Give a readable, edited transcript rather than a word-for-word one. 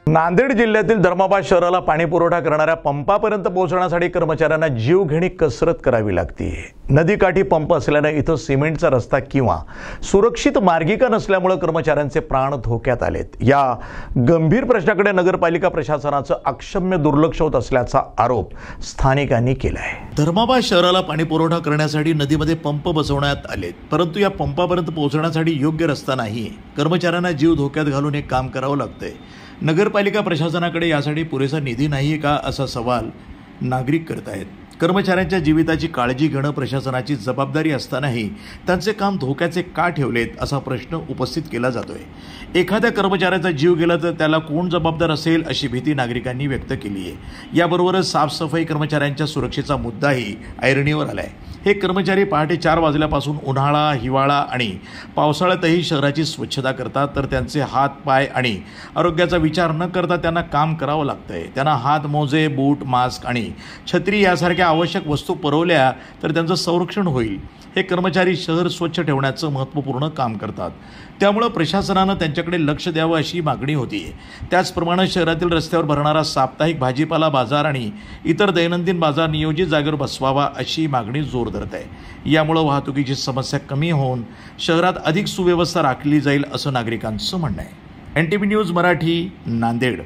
नांदेड जिल्ह्यातील धर्माबाद शहराला पाणी पुरवठा करणाऱ्या पंपापर्यंत पोहोचण्यासाठी कर्मचाऱ्यांना जीवघेणी कसरत करावी लागते। नदीकाठी पंप असल्याने इथं सिमेंटचा रस्ता किंवा सुरक्षित मार्गिका नसल्यामुळे कर्मचाऱ्यांचे प्राण धोक्यात आलेत। या गंभीर प्रश्नाकडे नगरपालिका प्रशासनाचं अक्षम्य दुर्लक्ष होत असल्याचा आरोप स्थानिकांनी केला आहे। धर्माबाद शहराला पाणी पुरवठा करण्यासाठी नदीमध्ये पंप बसवण्यात आलेत, परंतु या पंपापर्यंत पोहोचण्यासाठी योग्य रस्ता नाहीये। कर्मचाऱ्यांना जीव धोक्यात घालून हे काम करावं लागतंय। नगरपालिका प्रशासनाकडे यासाठी पुरेसा निधी नाहीये का असा सवाल नागरिक करत आहेत। कर्मचाऱ्यांच्या जीविताची काळजी घेणं प्रशासनाची जबाबदारी असतानाही त्यांचे काम धोक्याचे का ठेवलेत असा प्रश्न उपस्थित केला जातोय। एखाद्या कर्मचाऱ्याचा जीव गेला तर त्याला कोण जबाबदार असेल अशी भीती नागरिकांनी व्यक्त केली आहे। याबरोबरच साफसफाई कर्मचाऱ्यांच्या सुरक्षेचा मुद्दाही ऐरणीवर आलाय। हे कर्मचारी पहाटे 4 वाजल्यापासून उन्हाळा, हिवाळा आणि पावसाळ्यातही शहराची स्वच्छता करतात, तर त्यांचे हात, पाय आणि आरोग्याचा विचार न करता त्यांना काम करावं लागतंय। त्यांना हात मोजे, बूट, मास्क आणि छत्री यासारख्या आवश्यक वस्तू पुरवल्या तर त्यांचं संरक्षण होईल। हे कर्मचारी शहर स्वच्छ ठेवण्याचं महत्त्वपूर्ण काम करतात, त्यामुळे प्रशासनानं त्यांच्याकडे लक्ष द्यावं अशी मागणी होती। त्याचप्रमाणे शहरातील रस्त्यावर भरणारा साप्ताहिक भाजीपाला बाजार आणि इतर दैनंदिन बाजार नियोजित जागेवर बसवावा अशी मागणी जोर धरत आहे। यामुळे वाहतुकीची समस्या कमी होऊन शहरात अधिक सुव्यवस्था राखली जाईल असं नागरिकांचं म्हणणं आहे। NTV news Marathi, Nanded.